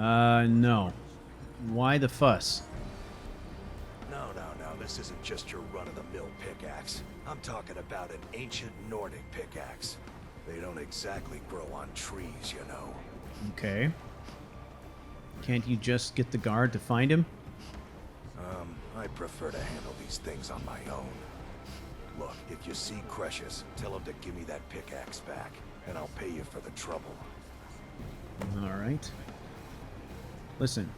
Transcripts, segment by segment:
No. Why the fuss? No. This isn't just your run-of-the-mill pickaxe. I'm talking about an ancient Nordic pickaxe. They don't exactly grow on trees, you know. Okay. Can't you just get the guard to find him? I prefer to handle these things on my own. Look, if you see Cretius, tell him to give me that pickaxe back, and I'll pay you for the trouble. Alright. Listen,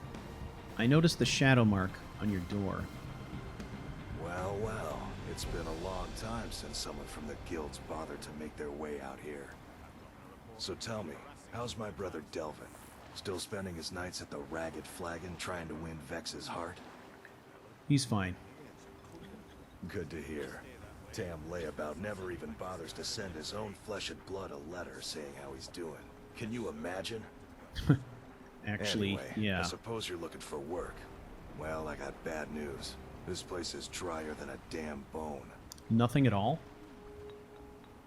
I noticed the shadow mark on your door. Well, it's been a long time since someone from the guilds bothered to make their way out here. So tell me, how's my brother Delvin? Still spending his nights at the Ragged Flagon trying to win Vex's heart? He's fine. Good to hear. Damn layabout never even bothers to send his own flesh and blood a letter saying how he's doing. Can you imagine? Actually, anyway, yeah. I suppose you're looking for work. Well, I got bad news. This place is drier than a damn bone. Nothing at all?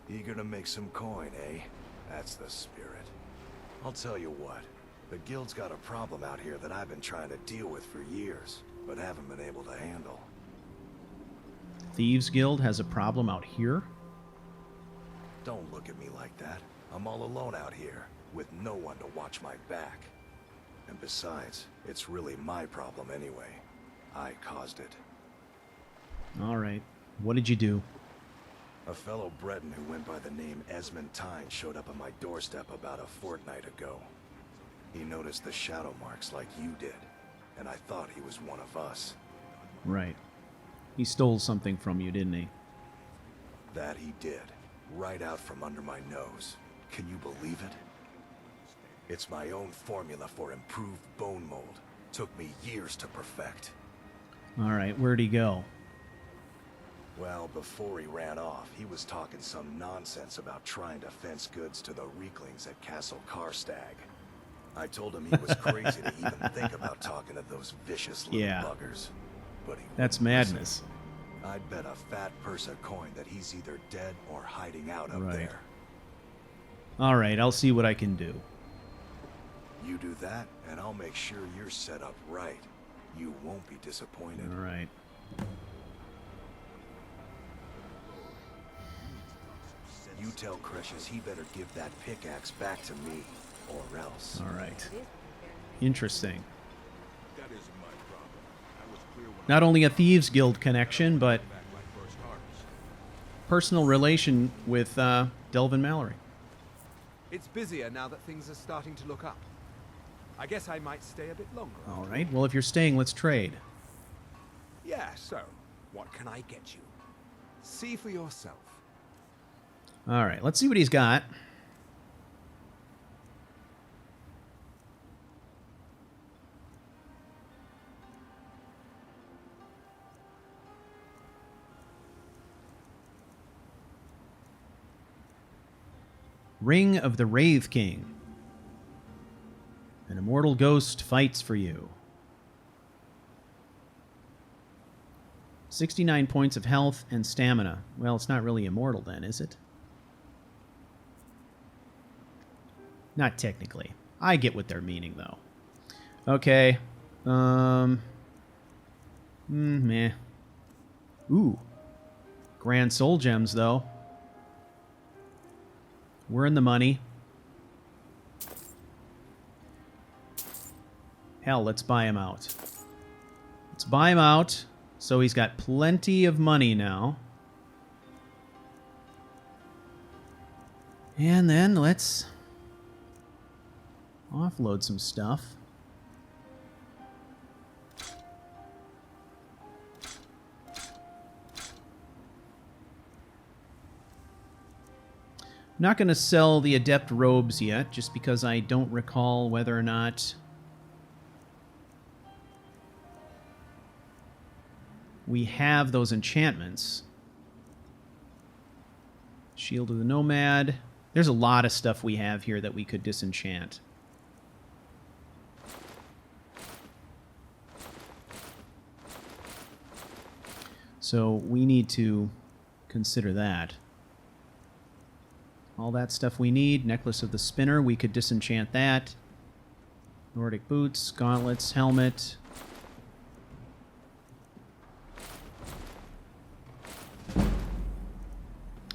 Eager to make some coin, eh? That's the spirit. I'll tell you what. The guild's got a problem out here that I've been trying to deal with for years, but haven't been able to handle. Thieves Guild has a problem out here? Don't look at me like that. I'm all alone out here, with no one to watch my back. And besides, it's really my problem anyway. I caused it. Alright. What did you do? A fellow Breton who went by the name Esmond Tyne showed up on my doorstep about a fortnight ago. He noticed the Shadowmarks like you did, and I thought he was one of us. Right. He stole something from you, didn't he? That he did, right out from under my nose. Can you believe it? It's my own formula for improved bone mold. Took me years to perfect. Alright, where'd he go? Well, before he ran off, he was talking some nonsense about trying to fence goods to the Reeklings at Castle Karstag. I told him he was crazy to even think about talking to those vicious little buggers. But that's madness. Listen. I'd bet a fat purse of coin that he's either dead or hiding out up there. Alright, I'll see what I can do. You do that, and I'll make sure you're set up right. You won't be disappointed. Alright. You tell Cretius he better give that pickaxe back to me, or else. Alright. Interesting. Not only a Thieves Guild connection, but personal relation with Delvin Mallory. It's busier now that things are starting to look up. I guess I might stay a bit longer. Alright, well if you're staying, let's trade. Yeah, so, what can I get you? See for yourself. Alright, let's see what he's got. Ring of the Wraith King. An immortal ghost fights for you. 69 points of health and stamina. Well, it's not really immortal then, is it? Not technically. I get what they're meaning, though. Okay. Meh. Ooh. Grand Soul Gems, though. We're in the money. Hell, let's buy him out. Let's buy him out. So he's got plenty of money now. And then let's offload some stuff. I'm not going to sell the Adept robes yet, just because I don't recall whether or not we have those enchantments. Shield of the Nomad. There's a lot of stuff we have here that we could disenchant. So we need to consider that. All that stuff we need. Necklace of the Spinner, we could disenchant that. Nordic boots, gauntlets, helmet. I'm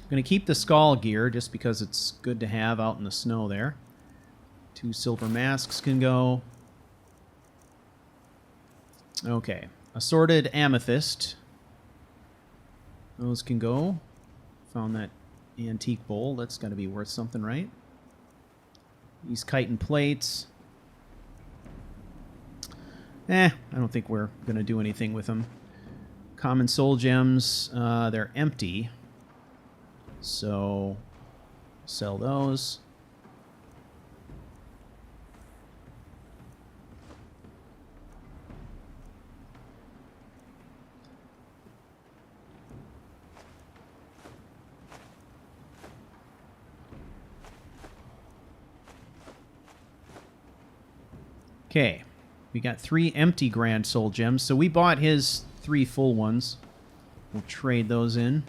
going to keep the Skaal gear just because it's good to have out in the snow there. 2 silver masks can go. Okay. Assorted amethyst. Those can go. Found that antique bowl. That's got to be worth something, right? These chitin plates. I don't think we're going to do anything with them. Common soul gems, they're empty. So, sell those. Okay, we got 3 empty Grand Soul Gems, so we bought his 3 full ones. We'll trade those in.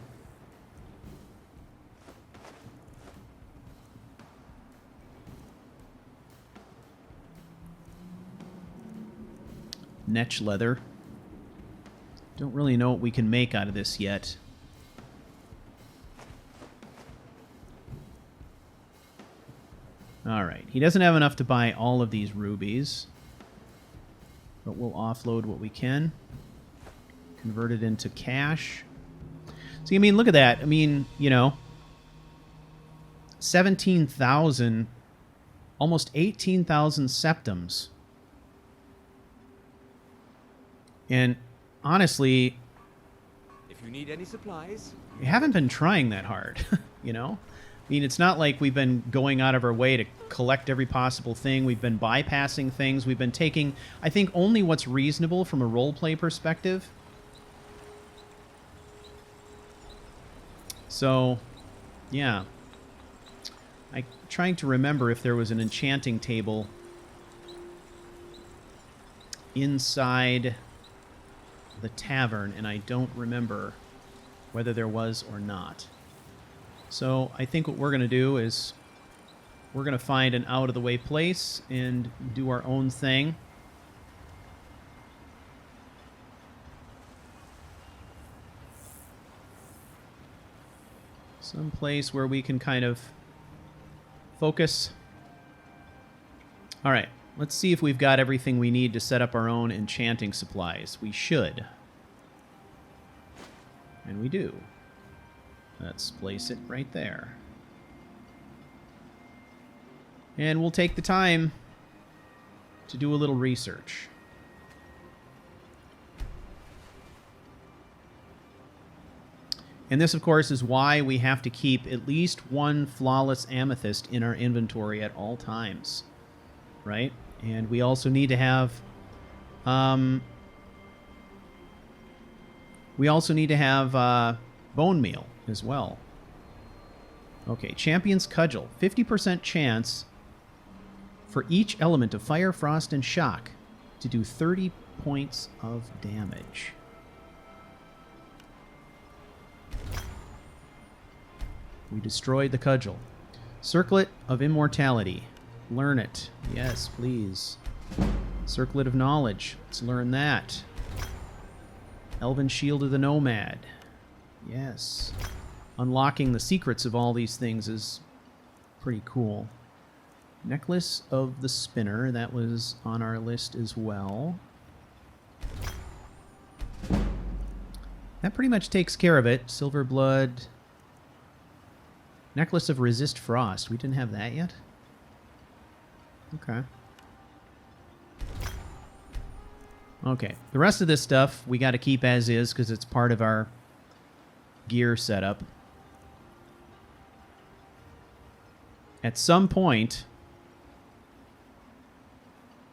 Netch leather. Don't really know what we can make out of this yet. Alright, he doesn't have enough to buy all of these rubies. But we'll offload what we can. Convert it into cash. See, I mean, look at that. I mean, you know, 17,000, almost 18,000 septums. And honestly, If you need any supplies, we haven't been trying that hard, you know? I mean, it's not like we've been going out of our way to collect every possible thing. We've been bypassing things. We've been taking, I think, only what's reasonable from a roleplay perspective. So, yeah. I'm trying to remember if there was an enchanting table inside the tavern, and I don't remember whether there was or not. So I think what we're going to do is we're going to find an out-of-the-way place and do our own thing. Some place where we can kind of focus. All right, let's see if we've got everything we need to set up our own enchanting supplies. We should. And we do. Let's place it right there. And we'll take the time to do a little research. And this, of course, is why we have to keep at least 1 flawless amethyst in our inventory at all times. Right? And we also need to have... bone meal as well. Okay, Champion's Cudgel. 50% chance for each element of fire, frost, and shock to do 30 points of damage. We destroyed the cudgel. Circlet of Immortality. Learn it. Yes, please. Circlet of Knowledge. Let's learn that. Elven Shield of the Nomad. Yes. Unlocking the secrets of all these things is pretty cool. Necklace of the Spinner. That was on our list as well. That pretty much takes care of it. Silver Blood. Necklace of Resist Frost. We didn't have that yet? Okay. Okay. The rest of this stuff we got to keep as is because it's part of our gear setup. At some point,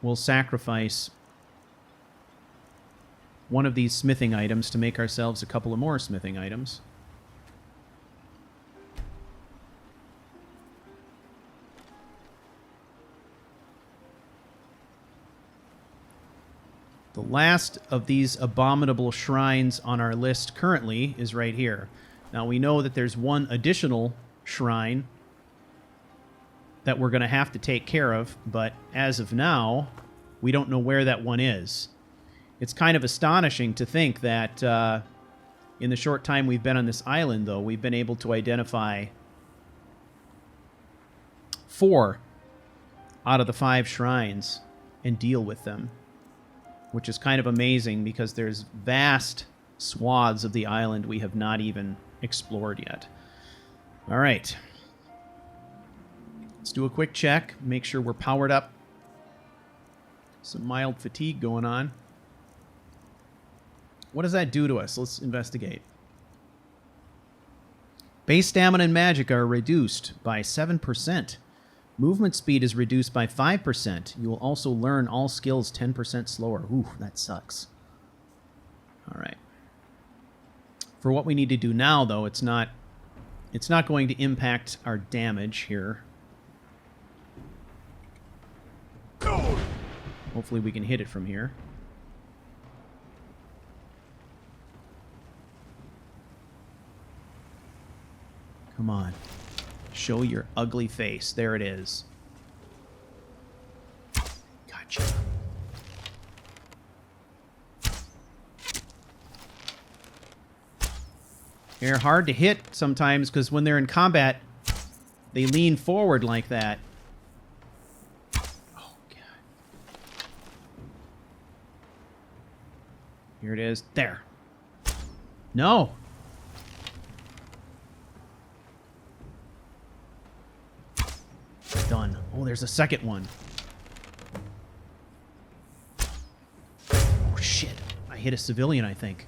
we'll sacrifice one of these smithing items to make ourselves a couple of more smithing items. The last of these abominable shrines on our list currently is right here. Now, we know that there's one additional shrine that we're going to have to take care of, but as of now, We don't know where that one is. It's kind of astonishing to think that in the short time we've been on this island, though, we've been able to identify 4 out of the 5 shrines and deal with them, which is kind of amazing because there's vast swaths of the island we have not even explored yet. All right. Let's do a quick check, make sure we're powered up. Some mild fatigue going on. What does that do to us? Let's investigate. Base stamina and magic are reduced by 7%. Movement speed is reduced by 5%. You will also learn all skills 10% slower. Ooh, that sucks. All right. For what we need to do now, though, it's not going to impact our damage here. Hopefully we can hit it from here. Come on. Show your ugly face. There it is. Gotcha. They're hard to hit sometimes because when they're in combat, they lean forward like that. Oh, God. Here it is. There. No. Done. Oh, there's a second one. Oh, shit. I hit a civilian, I think.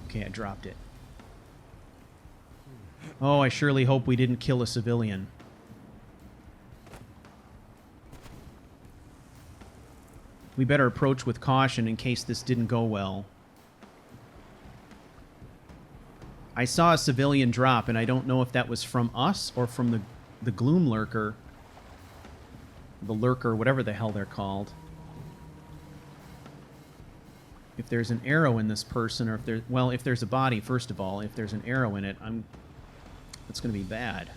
Okay, I dropped it. Oh, I surely hope we didn't kill a civilian. We better approach with caution in case this didn't go well. I saw a civilian drop, and I don't know if that was from us or from the Gloom Lurker. The Lurker, whatever the hell they're called. If there's an arrow in this person, or if there's... Well, if there's a body, first of all. If there's an arrow in it, it's going to be bad.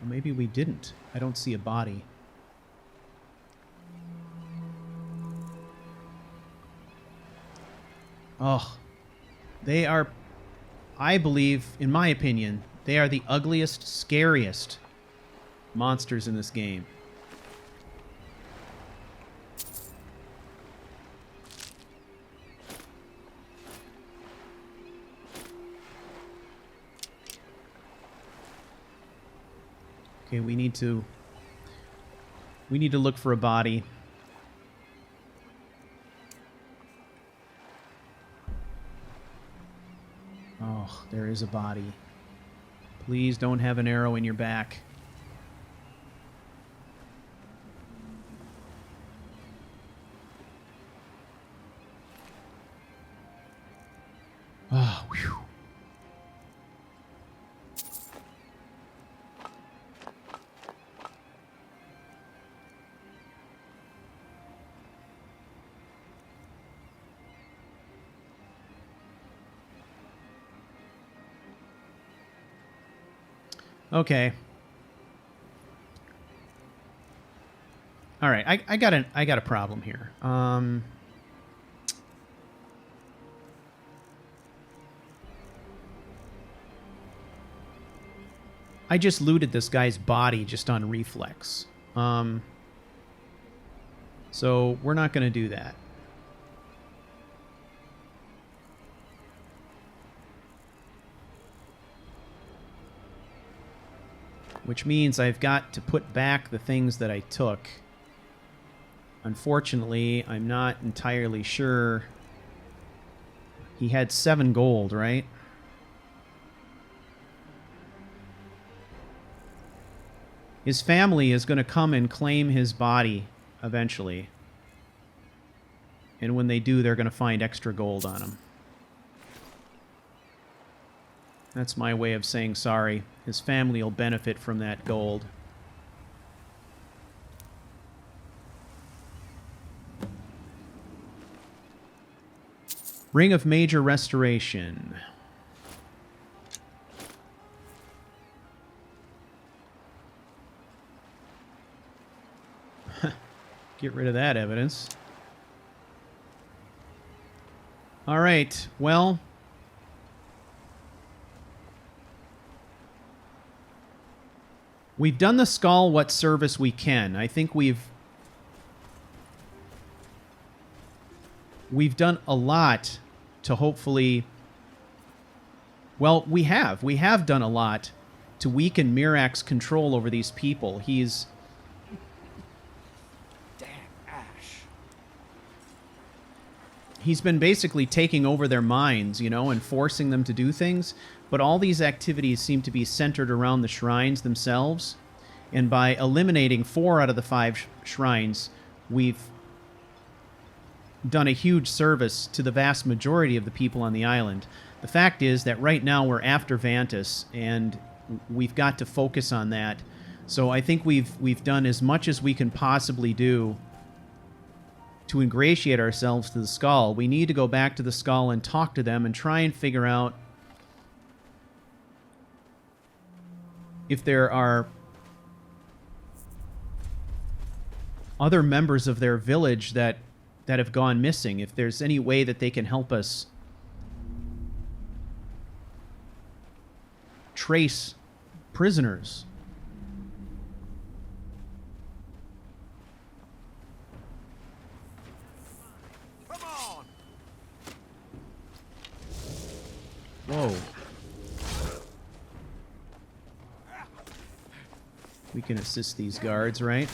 Maybe we didn't. I don't see a body. Oh. They are, I believe, in my opinion, they are the ugliest, scariest monsters in this game. Okay, we need to look for a body. Oh, there is a body. Please don't have an arrow in your back. Oh, whew. Okay. All right, I got a problem here. I just looted this guy's body just on reflex. So we're not going to do that. Which means I've got to put back the things that I took. Unfortunately, I'm not entirely sure. He had 7 gold, right? His family is going to come and claim his body eventually. And when they do, they're going to find extra gold on him. That's my way of saying sorry. His family will benefit from that gold. Ring of Major Restoration. Get rid of that evidence. All right, well... we've done the Skaal what service we can. I think we've done a lot to hopefully... well, we have done a lot to weaken Mirak's control over these people. He's... he's been basically taking over their minds, you know, and forcing them to do things. But all these activities seem to be centered around the shrines themselves. And by eliminating 4 out of the 5 shrines, we've done a huge service to the vast majority of the people on the island. The fact is that right now we're after Vantus, and we've got to focus on that. So I think we've done as much as we can possibly do to ingratiate ourselves to the Skaal. We need to go back to the Skaal and talk to them and try and figure out if there are other members of their village that have gone missing, if there's any way that they can help us trace prisoners. Whoa. We can assist these guards, right?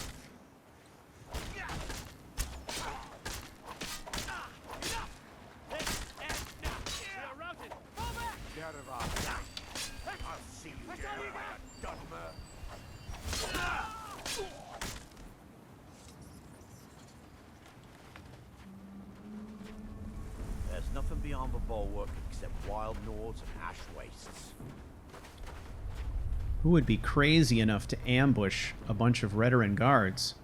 There's nothing beyond the bulwark except wild Nords and ash wastes. Who would be crazy enough to ambush a bunch of Redoran guards?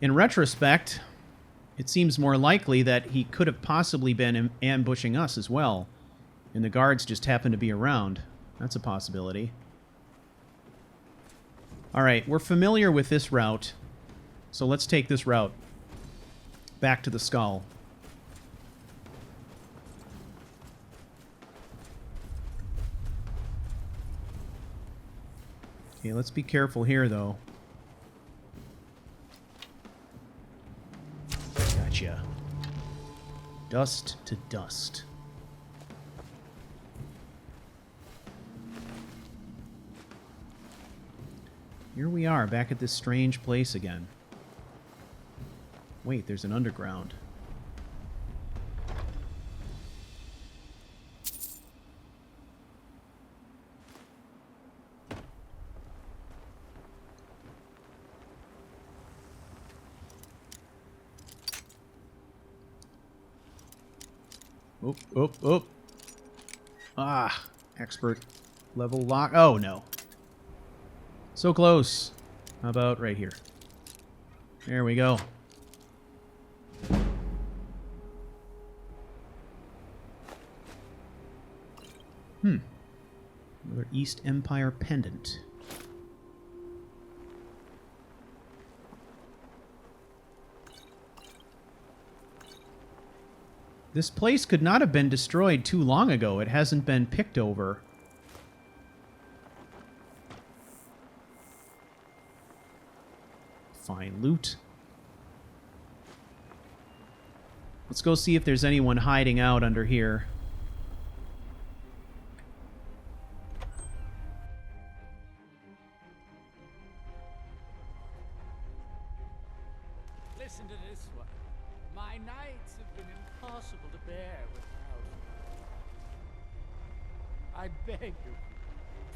In retrospect, it seems more likely that he could have possibly been ambushing us as well, and the guards just happened to be around. That's a possibility. Alright, we're familiar with this route, so let's take this route back to the Skaal. Okay, let's be careful here, though. Gotcha. Dust to dust. Here we are, back at this strange place again. Wait, there's an underground. Oop, oop, oop. Ah, expert level lock. Oh, no. So close. How about right here? There we go. Another East Empire pendant. This place could not have been destroyed too long ago. It hasn't been picked over. Fine loot. Let's go see if there's anyone hiding out under here. Listen to this one. My nights have been impossible to bear without you. I beg you,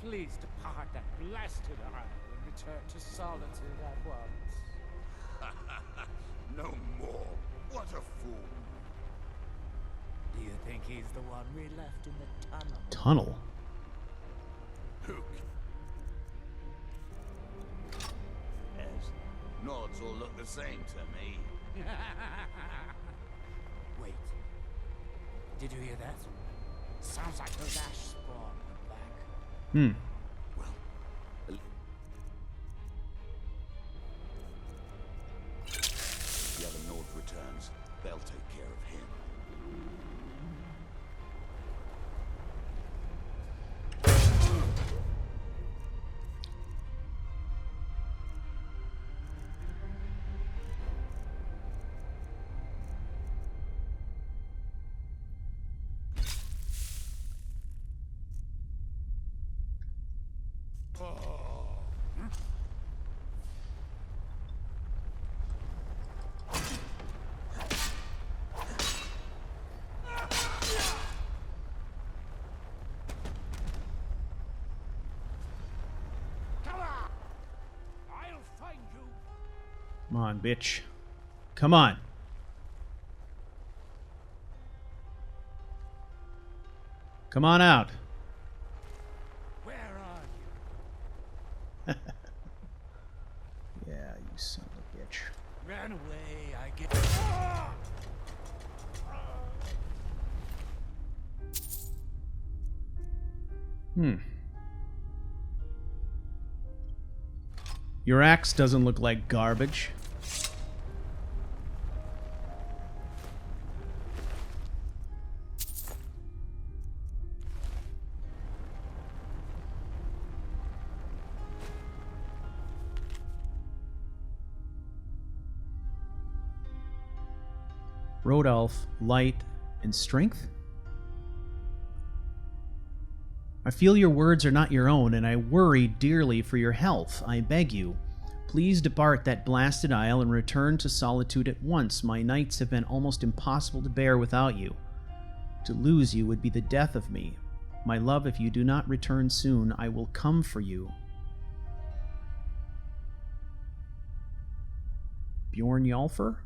please depart that blasted isle and return to solitude at once. No more. What a fool. Do you think he's the one we left in the tunnel? Tunnel? Hook. As nods all look the same to me. Wait. Did you hear that? Sounds like those ash spawn went back. Hmm. Well, the other Nord returns. They'll take care of him. Come on, bitch. Come on. Come on out. Where are you? Yeah, you son of a bitch. Ran away, I guess. Your axe doesn't look like garbage. Rodolph, light, and strength? I feel your words are not your own, and I worry dearly for your health. I beg you, please depart that blasted isle and return to solitude at once. My nights have been almost impossible to bear without you. To lose you would be the death of me. My love, if you do not return soon, I will come for you. Bjorn Yalfer?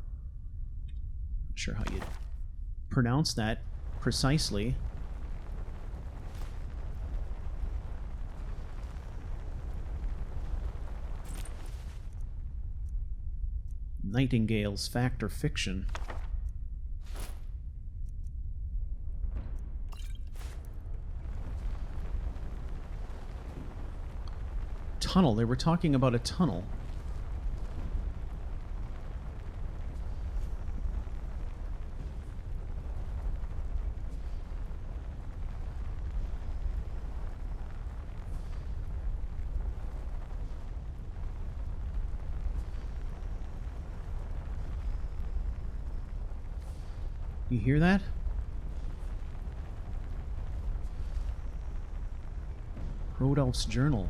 Not sure how you pronounce that precisely. Nightingale's Fact or Fiction. Tunnel. They were talking about a tunnel. You hear that? Rodolph's journal.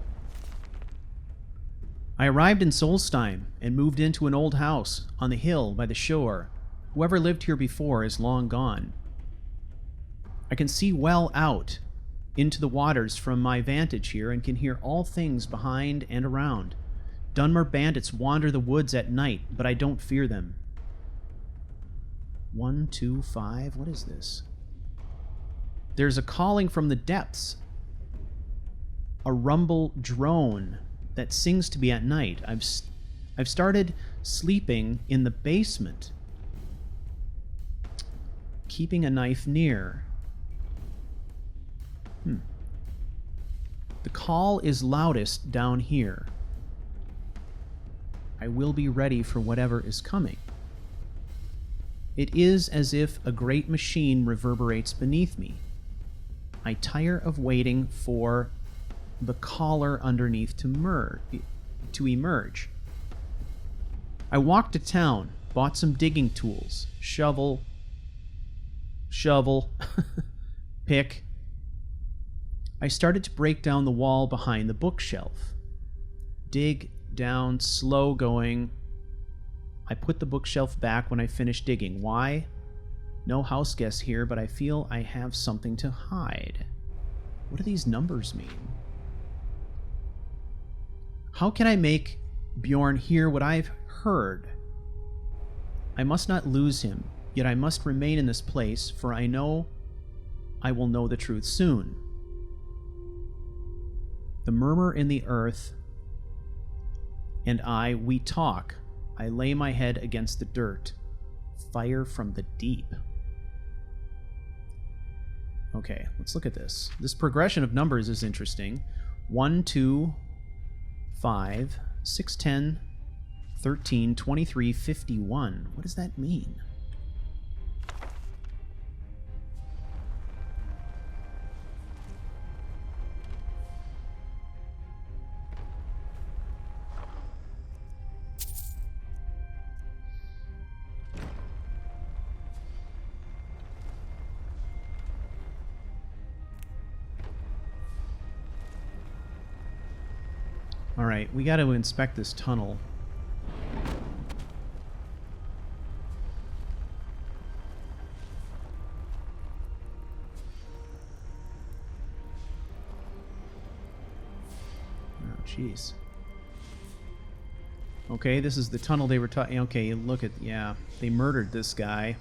I arrived in Solstheim and moved into an old house on the hill by the shore. Whoever lived here before is long gone. I can see well out into the waters from my vantage here and can hear all things behind and around. Dunmer bandits wander the woods at night, but I don't fear them. 1, 2, 5. What is this? There's a calling from the depths. A rumble drone that sings to me at night. I've started sleeping in the basement, keeping a knife near. The call is loudest down here. I will be ready for whatever is coming. It is as if a great machine reverberates beneath me. I tire of waiting for the caller underneath to emerge. I walked to town, bought some digging tools, shovel, pick. I started to break down the wall behind the bookshelf. Dig down, slow going. I put the bookshelf back when I finished digging. Why? No house guests here, but I feel I have something to hide. What do these numbers mean? How can I make Bjorn hear what I've heard? I must not lose him, yet I must remain in this place, for I know I will know the truth soon. The murmur in the earth and I, we talk. I lay my head against the dirt. Fire from the deep. Okay, let's look at this. This progression of numbers is interesting. 1, 2, 5, 6, 10, 13, 23, 51. What does that mean? Alright, we got to inspect this tunnel. Oh, jeez. Okay, this is the tunnel they were talking... Okay, look at... Yeah, they murdered this guy.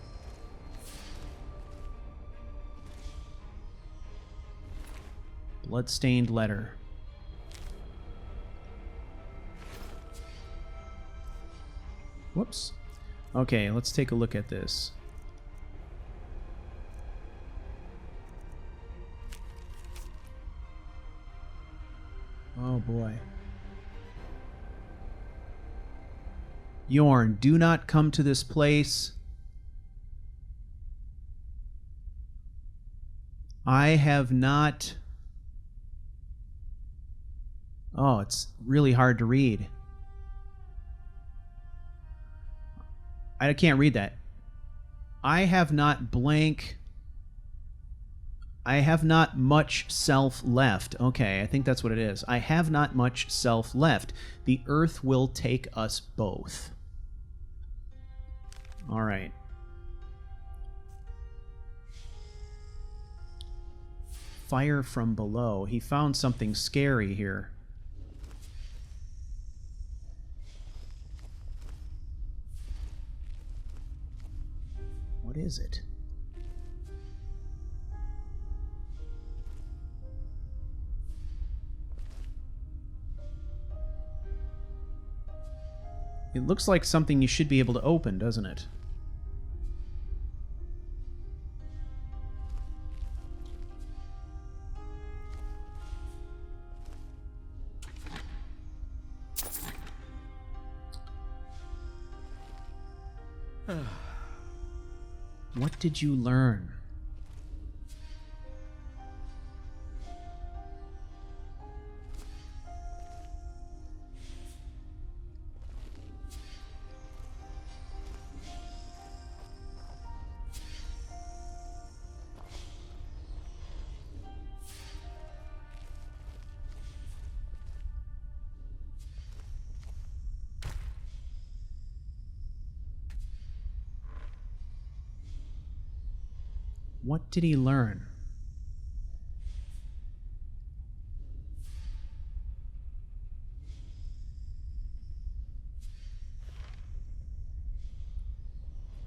Blood-stained letter. Whoops. Okay, let's take a look at this. Oh boy. Yorn, do not come to this place. I have not... Oh, it's really hard to read. I can't read that. I have not blank... I have not much self left. Okay, I think that's what it is. I have not much self left. The earth will take us both. All right. Fire from below. He found something scary here. What is it? It looks like something you should be able to open, doesn't it? What did you learn? What did he learn?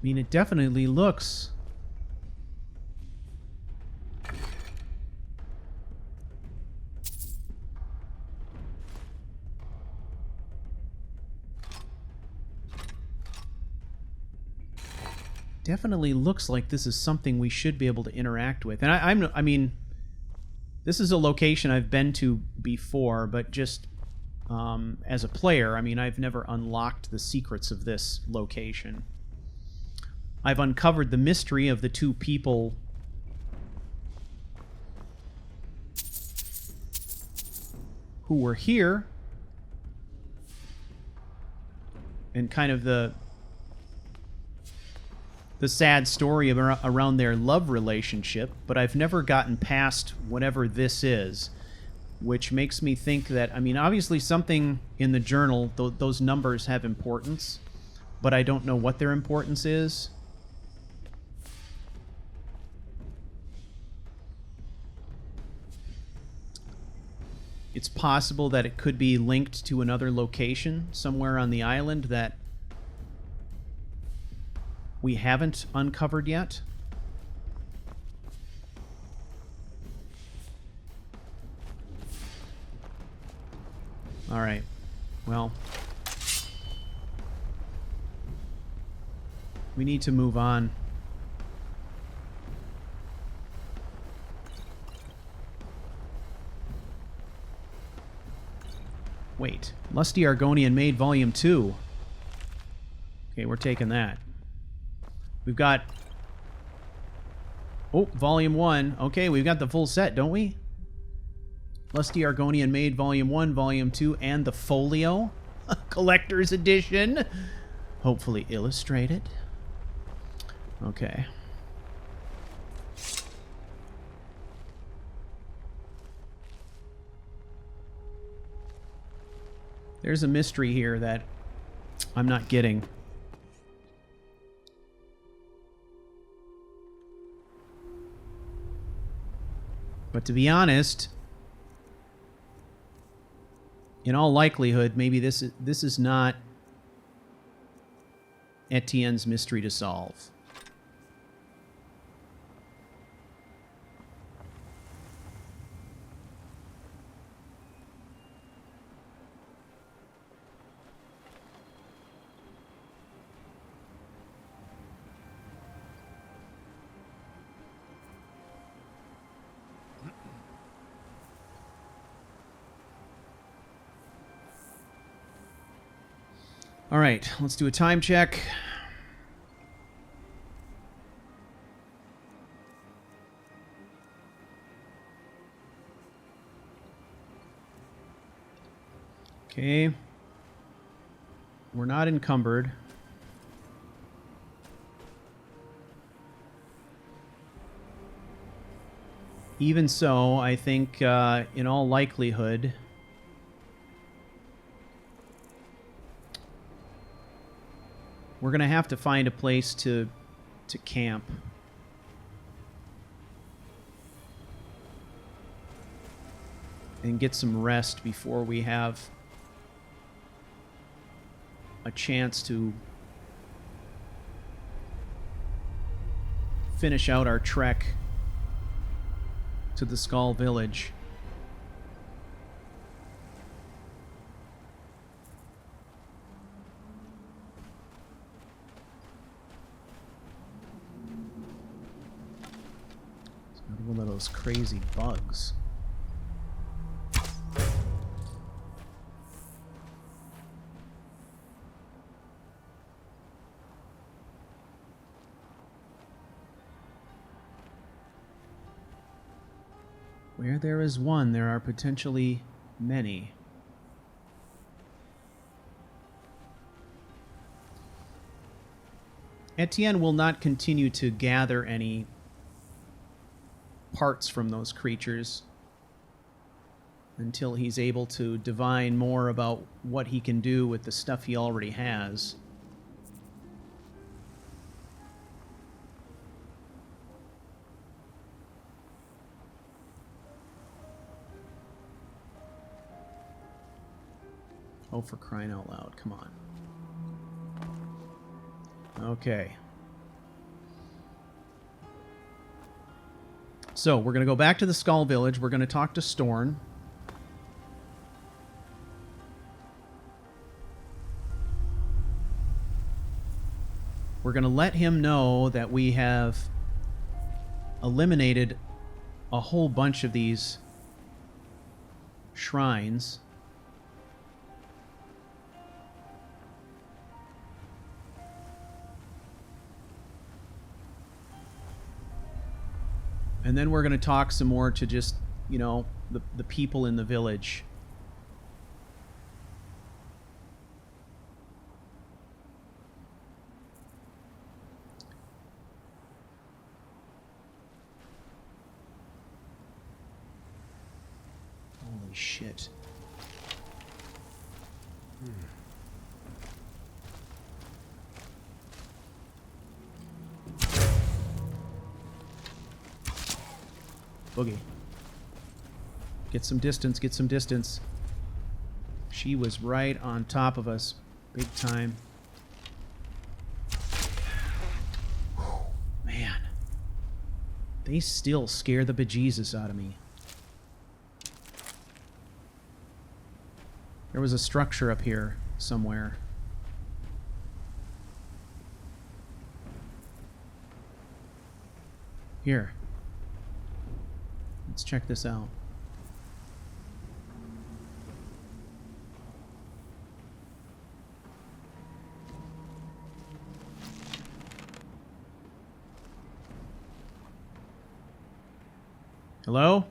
I mean, it definitely looks... Definitely looks like this is something we should be able to interact with. And I mean, this is a location I've been to before, but just as a player, I mean, I've never unlocked the secrets of this location. I've uncovered the mystery of the two people who were here, and kind of the sad story around their love relationship, but I've never gotten past whatever this is, which makes me think that, I mean, obviously something in the journal, those numbers have importance, but I don't know what their importance is. It's possible that it could be linked to another location somewhere on the island that we haven't uncovered yet. All right. Well, we need to move on. Wait. Lusty Argonian Maid Volume 2. Okay, we're taking that. We've got... Oh, Volume 1. Okay, we've got the full set, don't we? Lusty Argonian Maid Volume 1, Volume 2, and the Folio. Collector's Edition. Hopefully illustrated. Okay. There's a mystery here that I'm not getting. But to be honest, in all likelihood, maybe this is not Etienne's mystery to solve. All right, let's do a time check. Okay. We're not encumbered. Even so, I think in all likelihood... we're going to have to find a place to camp. And get some rest before we have a chance to finish out our trek to the Skaal village. One of those crazy bugs. Where there is one, there are potentially many. Etienne will not continue to gather any parts from those creatures until he's able to divine more about what he can do with the stuff he already has. Oh, for crying out loud, come on. Okay. So, we're going to go back to the Skaal village. We're going to talk to Storn. We're going to let him know that we have eliminated a whole bunch of these shrines. And then we're going to talk some more to just, you know, the people in the village. Holy shit. Boogie. Get some distance, get some distance. She was right on top of us. Big time. They still scare the bejesus out of me. There was a structure up here somewhere. Here. Let's check this out. Hello?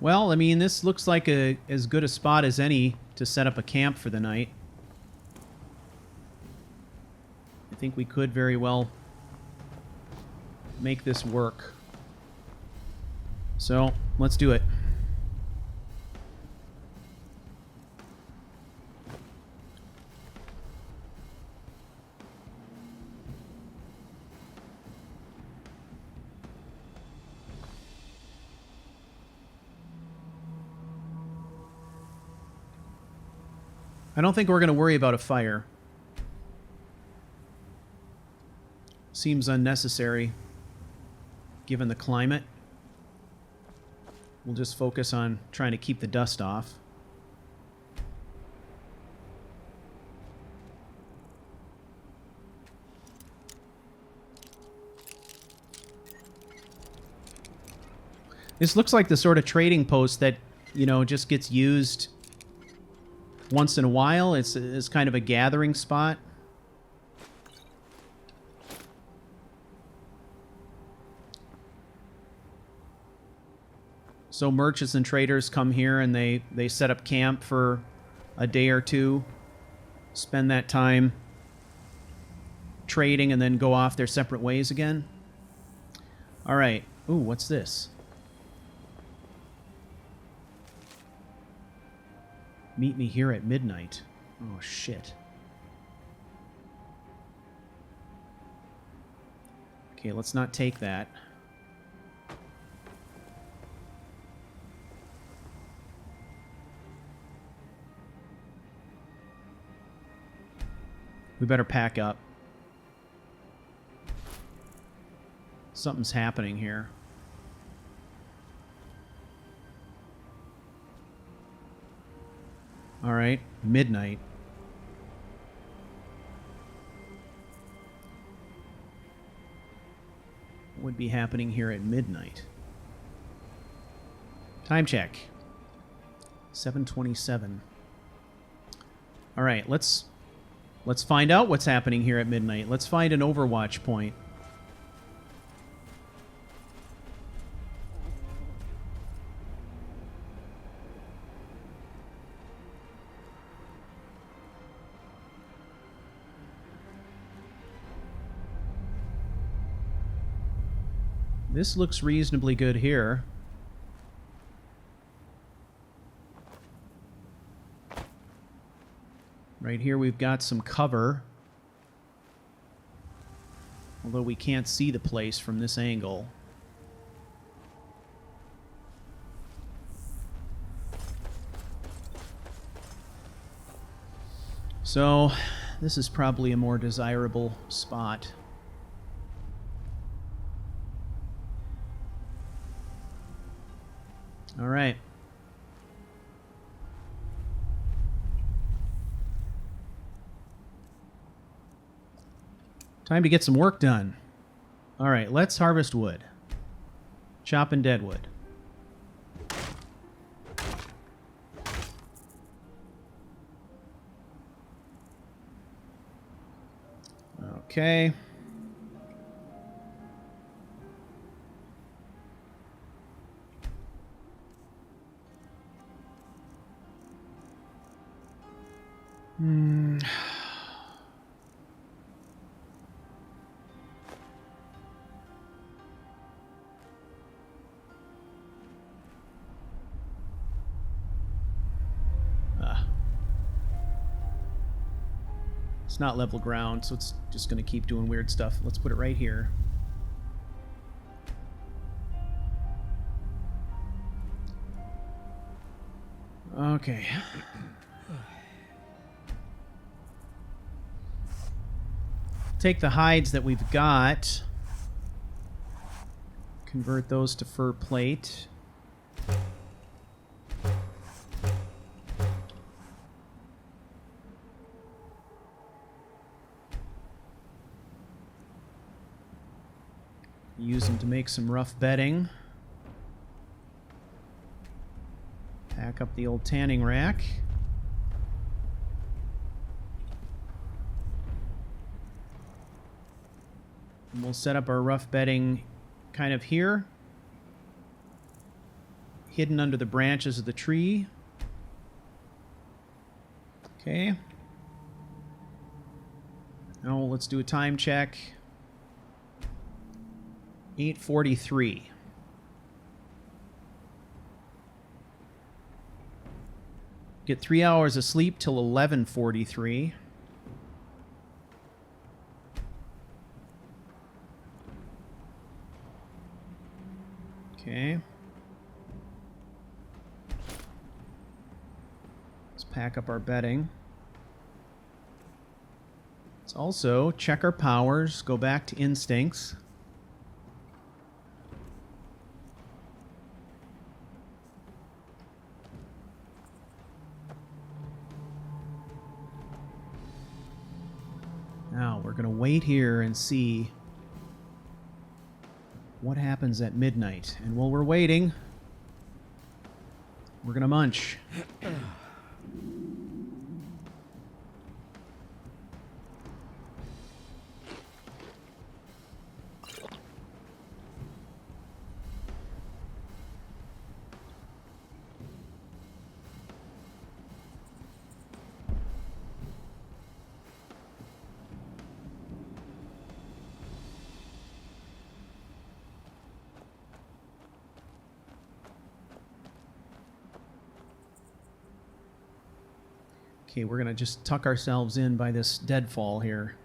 Well, I mean, this looks like as good a spot as any to set up a camp for the night. I think we could very well make this work. So, let's do it. I don't think we're going to worry about a fire. Seems unnecessary, given the climate. We'll just focus on trying to keep the dust off. This looks like the sort of trading post that, you know, just gets used once in a while. It's kind of a gathering spot. So merchants and traders come here and they set up camp for a day or two, spend that time trading, and then go off their separate ways again. All right. Ooh, what's this? Meet me here at midnight. Oh, shit. Okay, let's not take that. We better pack up. Something's happening here. All right, midnight. What would be happening here at midnight? Time check. 7:27. All right, let's find out what's happening here at midnight. Let's find an Overwatch point. This looks reasonably good here. Right here we've got some cover. Although we can't see the place from this angle. So, this is probably a more desirable spot. All right. Time to get some work done. All right, let's harvest wood. Chopping dead wood. Okay. It's not level ground, so it's just going to keep doing weird stuff. Let's put it right here. Okay. Take the hides that we've got. Convert those to fur plate. Use them to make some rough bedding. Pack up the old tanning rack. And we'll set up our rough bedding kind of here. Hidden under the branches of the tree. Okay. Now let's do a time check. 8:43. Get 3 hours of sleep till 11:43. Okay. Let's pack up our bedding. Let's also check our powers, go back to instincts. Now, we're going to wait here and see what happens at midnight. And while we're waiting, we're going to munch. Okay, we're going to just tuck ourselves in by this deadfall here.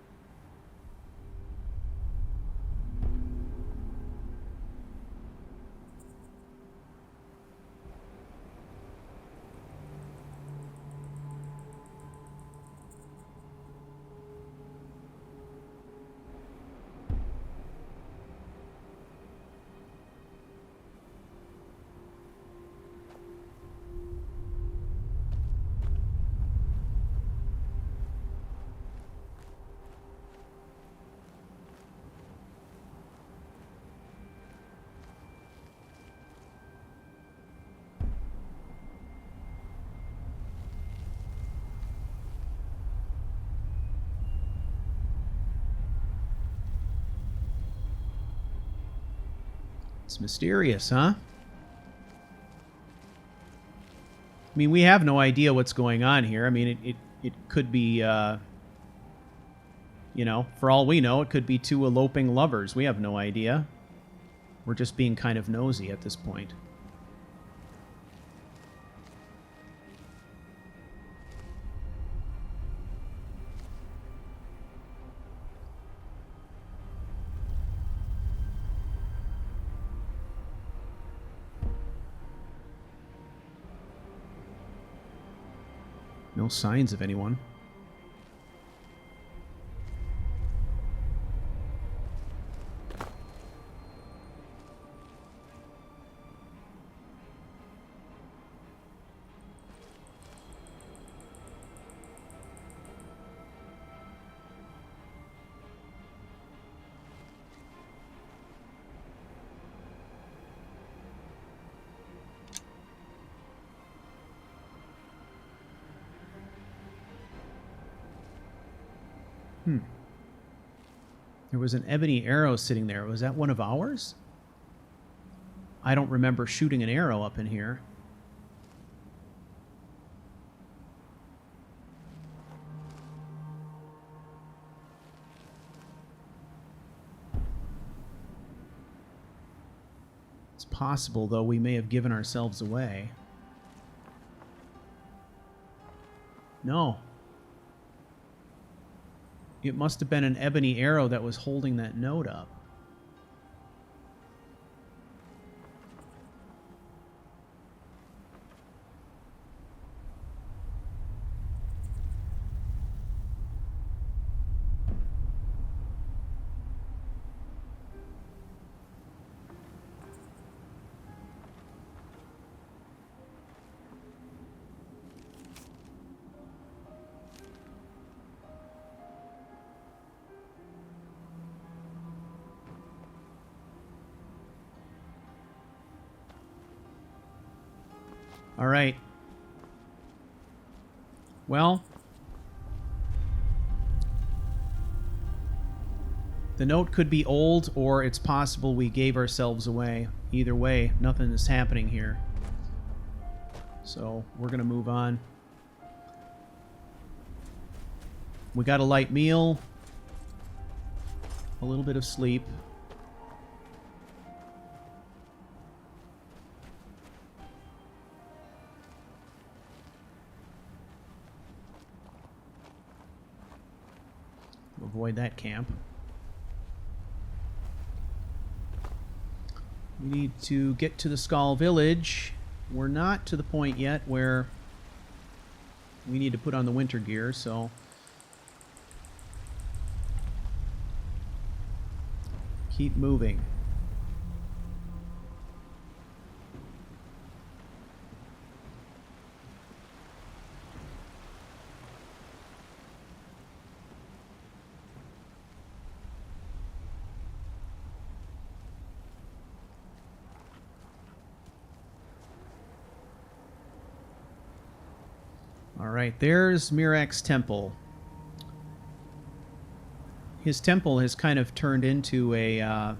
It's mysterious, huh? I mean, we have no idea what's going on here. I mean, it could be, you know, for all we know, it could be two eloping lovers. We have no idea. We're just being kind of nosy at this point. No signs of anyone. There was an ebony arrow sitting there. Was that one of ours? I don't remember shooting an arrow up in here. It's possible, though, we may have given ourselves away. No. It must have been an ebony arrow that was holding that note up. All right. Well, the note could be old, or it's possible we gave ourselves away. Either way, nothing is happening here. So we're going to move on. We got a light meal, a little bit of sleep. Avoid that camp. We need to get to the Skaal village. We're not to the point yet where we need to put on the winter gear, so keep moving. Alright, there's Mirak's temple. His temple has kind of turned into a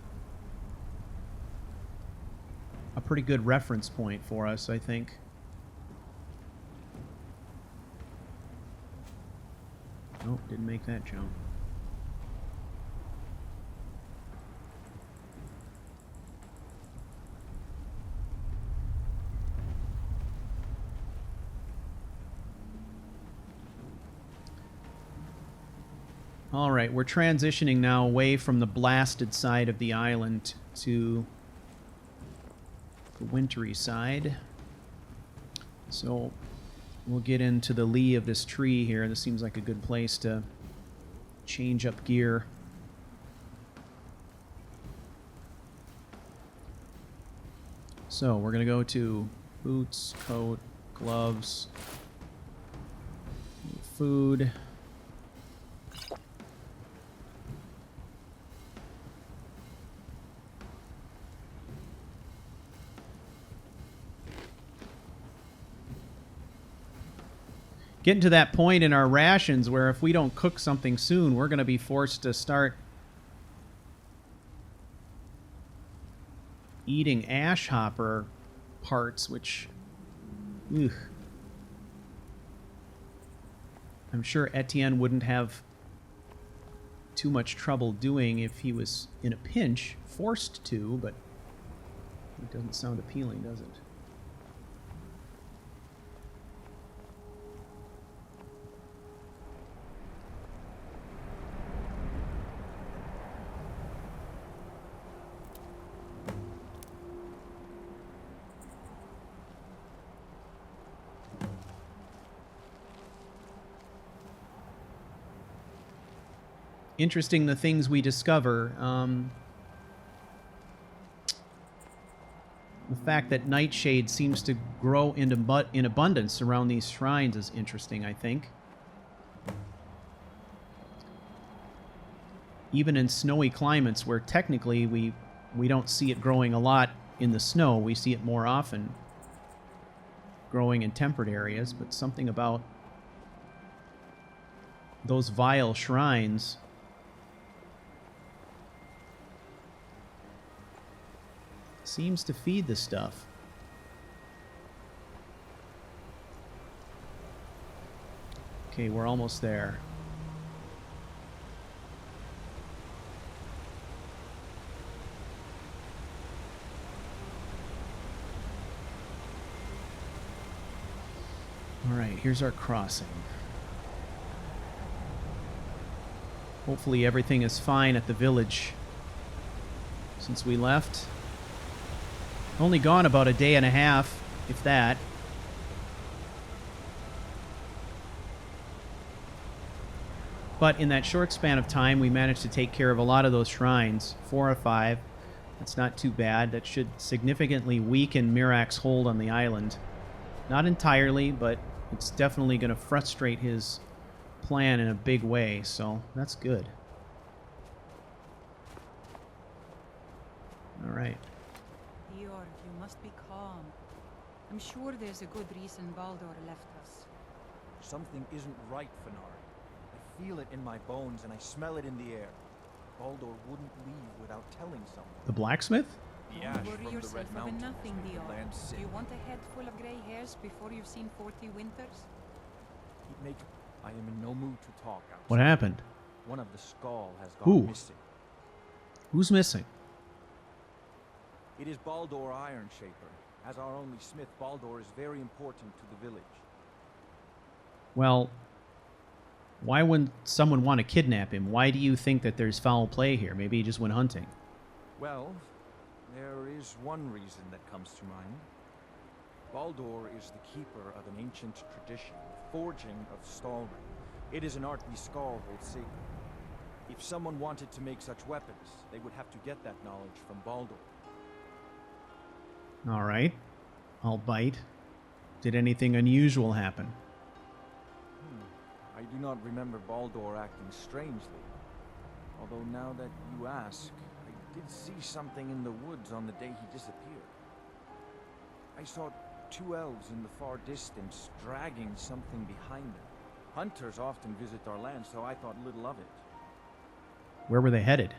pretty good reference point for us, I think. Nope, didn't make that jump. Alright, we're transitioning now away from the blasted side of the island to the wintry side. So we'll get into the lee of this tree here. This seems like a good place to change up gear. So we're going to go to boots, coat, gloves, food. Getting to that point in our rations where if we don't cook something soon, we're going to be forced to start eating ash hopper parts, which, ugh. I'm sure Etienne wouldn't have too much trouble doing if he was in a pinch, forced to, but it doesn't sound appealing, does it? Interesting the things we discover. The fact that nightshade seems to grow in abundance around these shrines is interesting, I think. Even in snowy climates where technically we don't see it growing a lot in the snow, we see it more often growing in temperate areas, but something about those vile shrines seems to feed the stuff. Okay, we're almost there. All right, here's our crossing. Hopefully everything is fine at the village since we left. Only gone about a day and a half, if that. But in that short span of time, we managed to take care of a lot of those shrines. 4 or 5. That's not too bad. That should significantly weaken Mirak's hold on the island. Not entirely, but it's definitely going to frustrate his plan in a big way, so that's good. All right. Eeyore, you must be calm. I'm sure there's a good reason Baldur left us. Something isn't right, Fenari. I feel it in my bones and I smell it in the air. Baldur wouldn't leave without telling someone. The blacksmith? The ash Don't worry from the yourself Red over Mountains nothing, made the Eeyore. land Do sick. you want a head full of grey hairs before you've seen 40 winters? I am in no mood to talk. Outside. What happened? One of the Skaal has Who? gone missing. Who's missing? It is Baldur Iron Shaper. As our only smith, Baldur is very important to the village. Well, why wouldn't someone want to kidnap him? Why do you think that there's foul play here? Maybe he just went hunting. Well, there is one reason that comes to mind. Baldur is the keeper of an ancient tradition, the forging of Stalring. It is an art we Skaal hold sacred. If someone wanted to make such weapons, they would have to get that knowledge from Baldur. All right. I'll bite. Did anything unusual happen? I do not remember Baldur acting strangely. Although now that you ask, I did see something in the woods on the day he disappeared. I saw 2 elves in the far distance dragging something behind them. Hunters often visit our land, so I thought little of it. Where were they headed?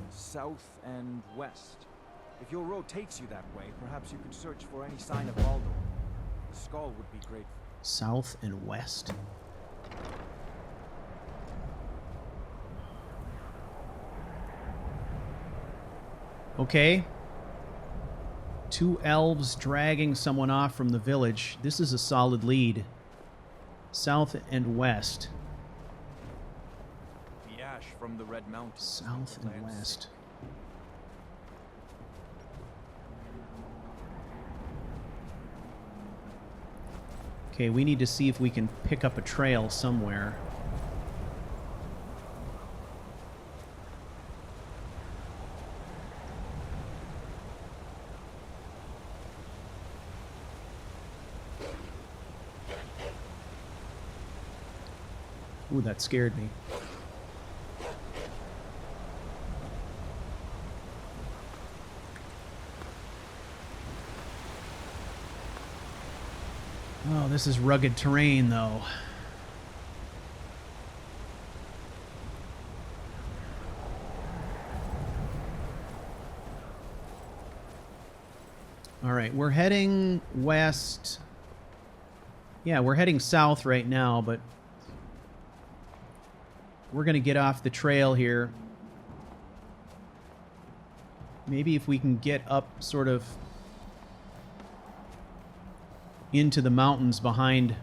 South and west. If your road takes you that way, perhaps you could search for any sign of Baldur. The Skaal would be grateful. South and west. Okay. 2 elves dragging someone off from the village. This is a solid lead. South and west. The ash from the Red Mountains. South and Land west. sick. Okay, we need to see if we can pick up a trail somewhere. Ooh, that scared me. Oh, this is rugged terrain, though. All right, we're heading west. Yeah, we're heading south right now, but we're going to get off the trail here. Maybe if we can get up sort of into the mountains behind.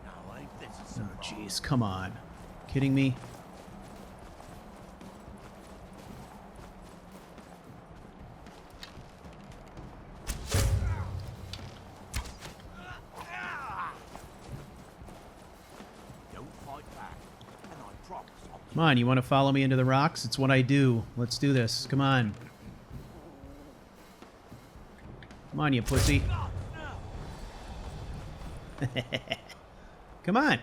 Oh, jeez, come on. Kidding me? Come on, you want to follow me into the rocks? It's what I do. Let's do this. Come on. Come on, you pussy. Come on.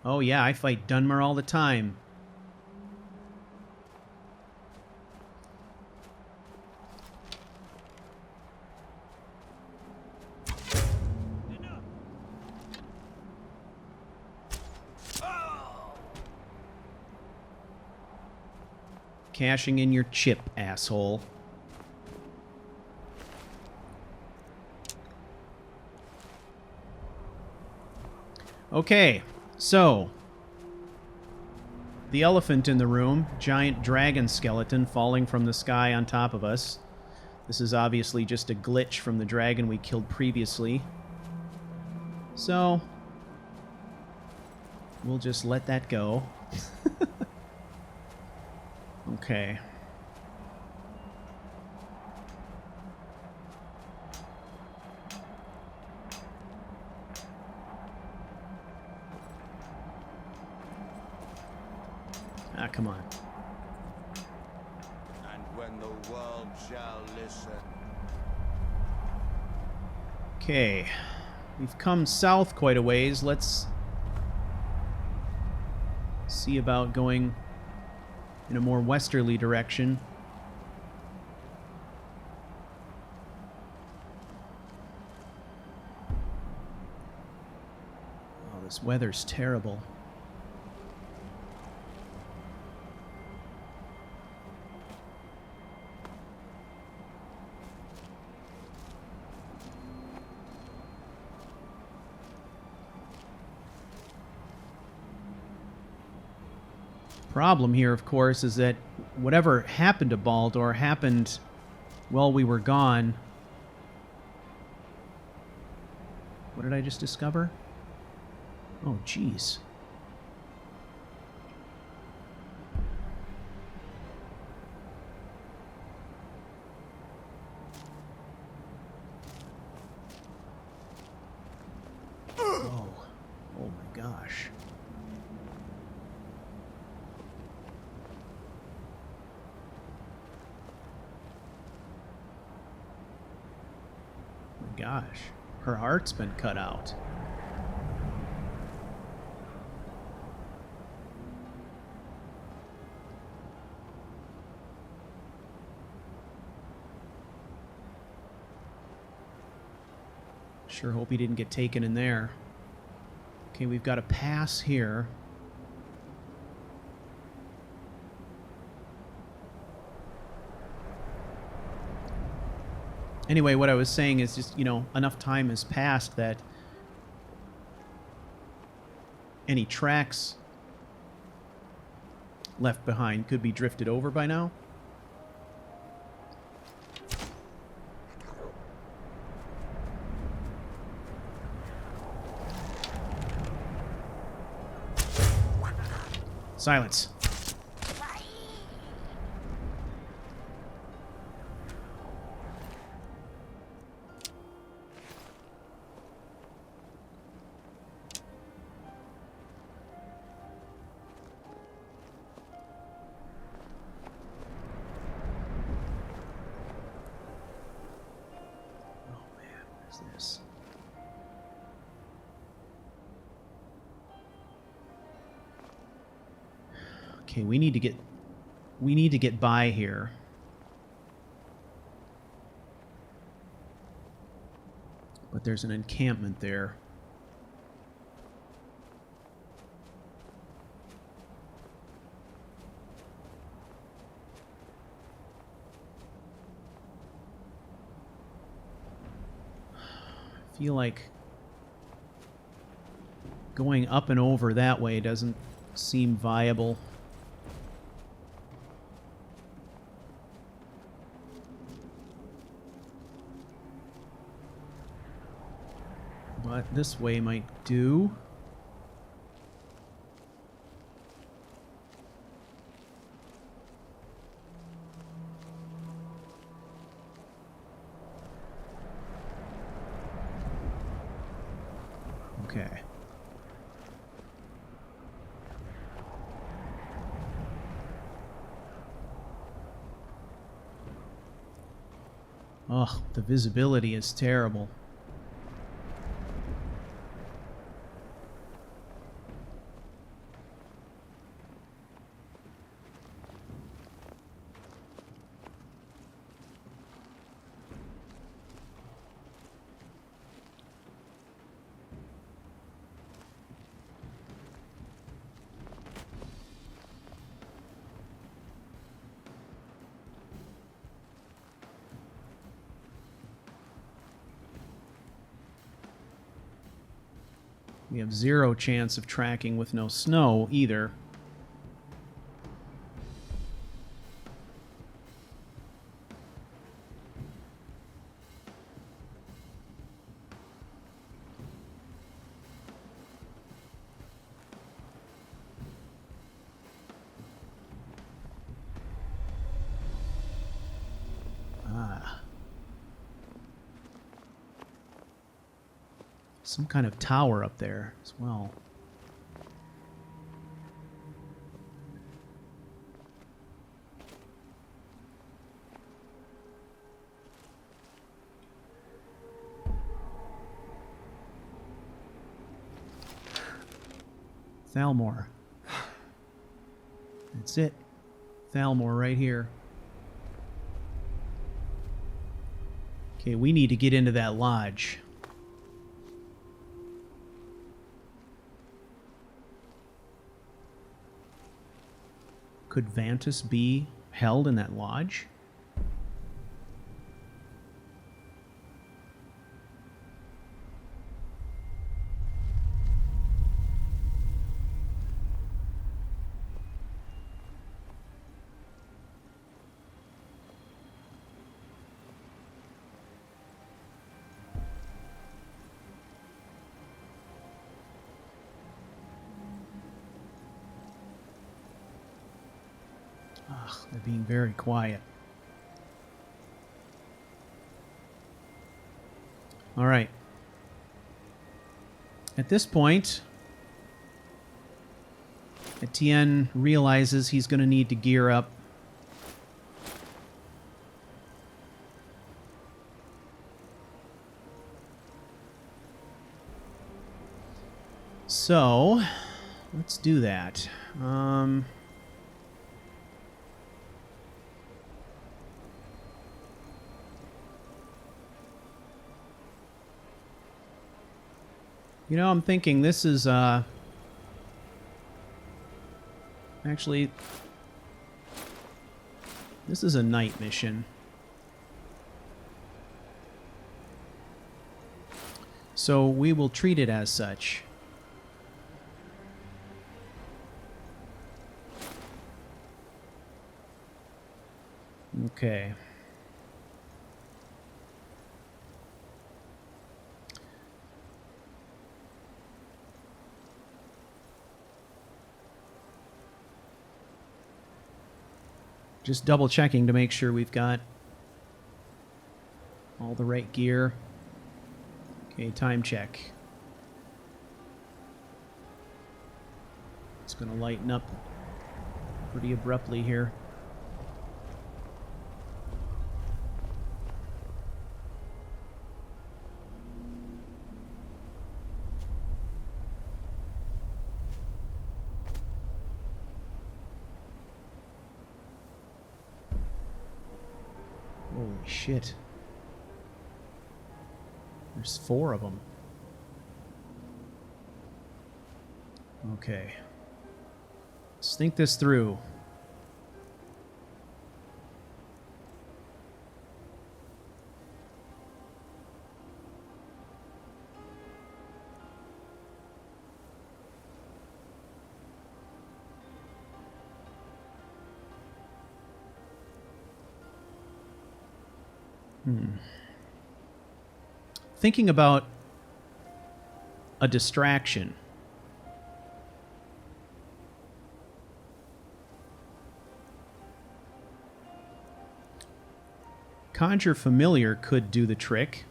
Oh, yeah, I fight Dunmer all the time. Cashing in your chip, asshole. Okay, so the elephant in the room, giant dragon skeleton falling from the sky on top of us. This is obviously just a glitch from the dragon we killed previously. So, We'll just let that go. Okay. Ah, come on. And when the world shall listen. Okay. We've come south quite a ways. Let's see about going in a more westerly direction. Oh, this weather's terrible. Problem here, of course, is that whatever happened to Baldur happened while we were gone. What did I just discover? Oh, jeez. Oh, oh my gosh. Gosh, her heart's been cut out. Sure hope he didn't get taken in there. Okay, we've got a pass here. Anyway, what I was saying is just, you know, enough time has passed that any tracks left behind could be drifted over by now. Silence. This. Okay, we need to get by here. But there's an encampment there. Feel like going up and over that way doesn't seem viable. But this way might do. Okay. Oh, the visibility is terrible. We have 0 chance of tracking with no snow either. Some kind of tower up there as well. Thalmor. That's it. Thalmor right here. Okay, we need to get into that lodge. Could Vantus be held in that lodge? Ugh, they're being very quiet. All right. At this point, Ettient realizes he's going to need to gear up. So, let's do that. You know, I'm thinking this is, actually, this is a night mission. So we will treat it as such. Okay. Just double checking to make sure we've got all the right gear. Okay, time check. It's going to lighten up pretty abruptly here. Holy shit. There's 4 of them. Okay. Let's think this through. Thinking about a distraction. Conjure Familiar could do the trick.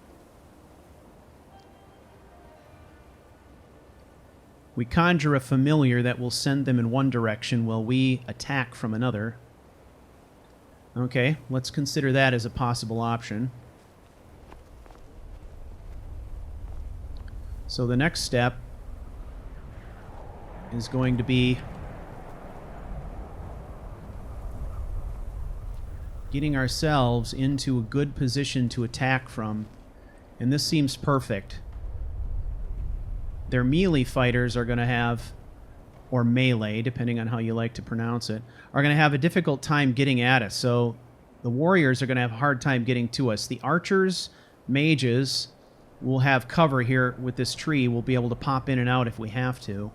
We conjure a familiar that will send them in one direction while we attack from another. Okay, let's consider that as a possible option. So the next step is going to be getting ourselves into a good position to attack from, and this seems perfect. Their melee fighters are going to have, or melee, depending on how you like to pronounce it, are going to have a difficult time getting at us. So the warriors are going to have a hard time getting to us. The archers, mages, will have cover here with this tree. We'll be able to pop in and out if we have to.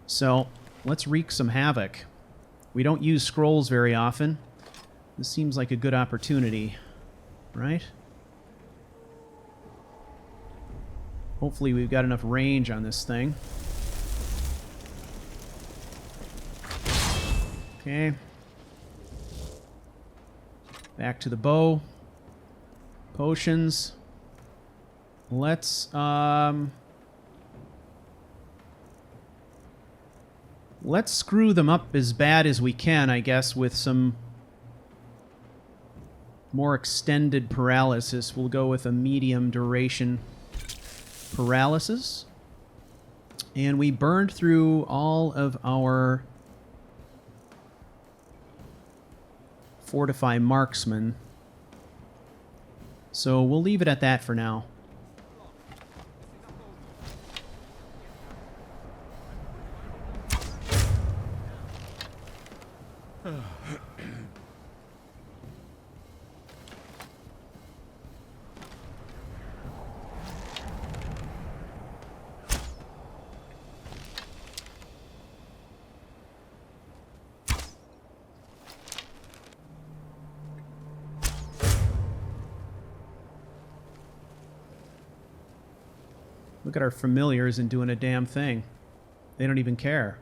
So let's wreak some havoc. We don't use scrolls very often. This seems like a good opportunity, right? Hopefully we've got enough range on this thing. Okay. Back to the bow. Potions. Let's screw them up as bad as we can, I guess, with some more extended paralysis. We'll go with a medium duration paralysis. And we burned through all of our Fortify Marksmen. So we'll leave it at that for now. Look at our familiars and doing a damn thing. They don't even care.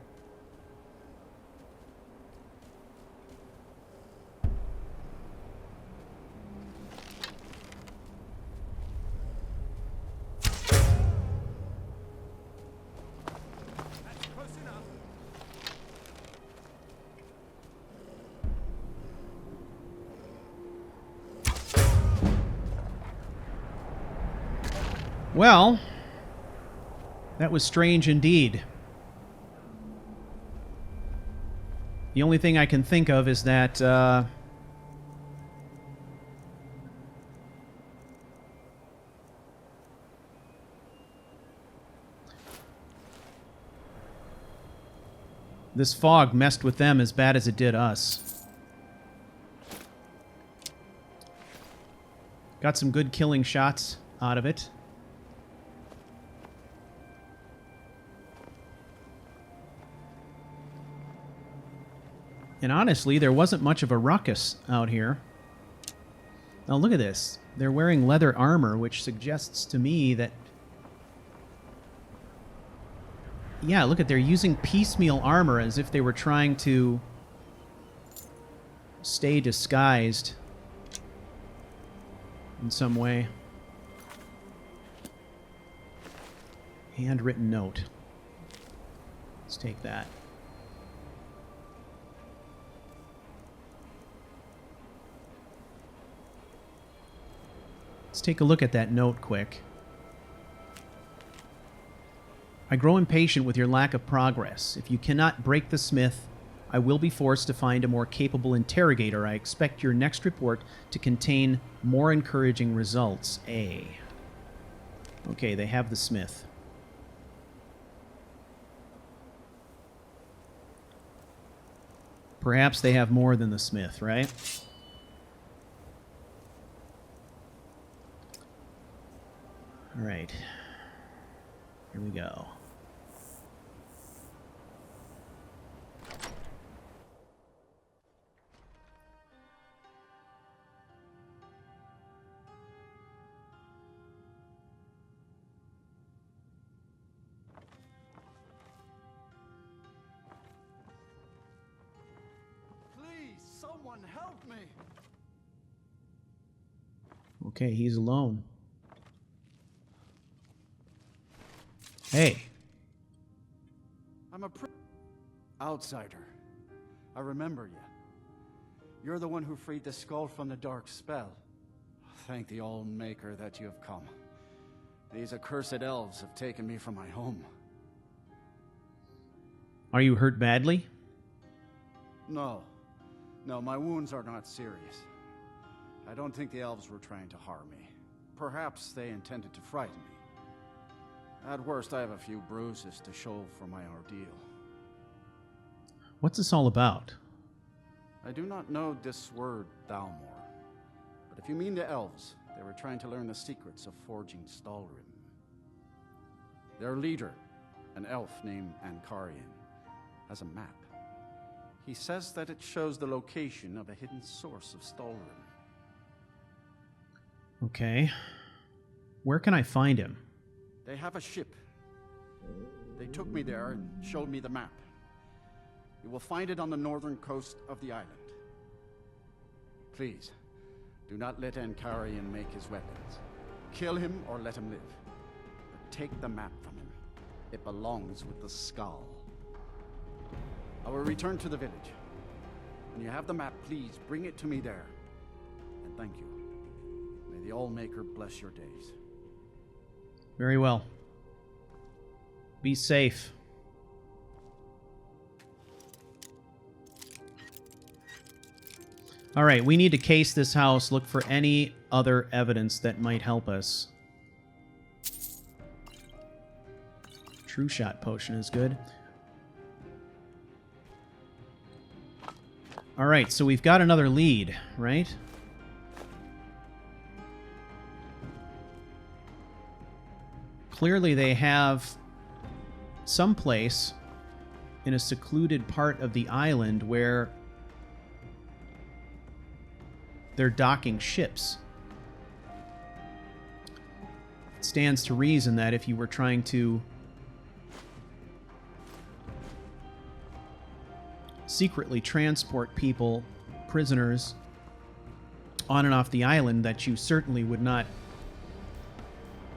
That's close enough. Well, that was strange indeed. The only thing I can think of is that this fog messed with them as bad as it did us. Got some good killing shots out of it. And honestly, there wasn't much of a ruckus out here. Now look at this. They're wearing leather armor, which suggests to me that... Yeah, look at, they're using piecemeal armor as if they were trying to stay disguised in some way. Handwritten note. Let's take that. Let's take a look at that note quick. I grow impatient with your lack of progress. If you cannot break the smith, I will be forced to find a more capable interrogator. I expect your next report to contain more encouraging results. A. Okay, they have the smith. Perhaps they have more than the smith, right? All right, here we go. Please, someone help me. Okay, he's alone. Hey. I'm a outsider. I remember you. You're the one who freed the Skaal from the dark spell. Thank the All-Maker that you have come. These accursed elves have taken me from my home. Are you hurt badly? No, my wounds are not serious. I don't think the elves were trying to harm me. Perhaps they intended to frighten me. At worst, I have a few bruises to show for my ordeal. What's this all about? I do not know this word, Thalmor. But if you mean the elves, they were trying to learn the secrets of forging Stalrim. Their leader, an elf named Ankarian, has a map. He says that it shows the location of a hidden source of Stalrim. Okay. Where can I find him? They have a ship. They took me there and showed me the map. You will find it on the northern coast of the island. Please, do not let Ankarian make his weapons. Kill him or let him live. take the map from him. It belongs with the Skaal. I will return to the village. When you have the map, please bring it to me there. And thank you. May the Allmaker bless your days. Very well. Be safe. All right, we need to case this house, look for any other evidence that might help us. True Shot Potion is good. All right, so we've got another lead, right? Clearly they have some place in a secluded part of the island where they're docking ships. It stands to reason that if you were trying to secretly transport people, prisoners, on and off the island, that you certainly would not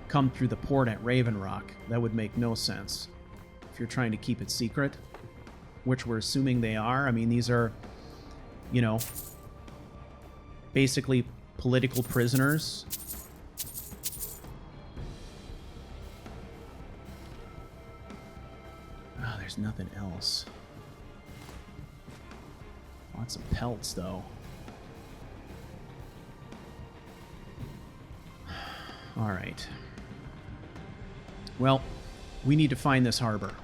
come through the port at Raven Rock. That would make no sense if you're trying to keep it secret, which we're assuming they are. I mean, these are, you know, basically political prisoners. Oh, there's nothing else. Lots of pelts, though. All right. Well, we need to find this harbor.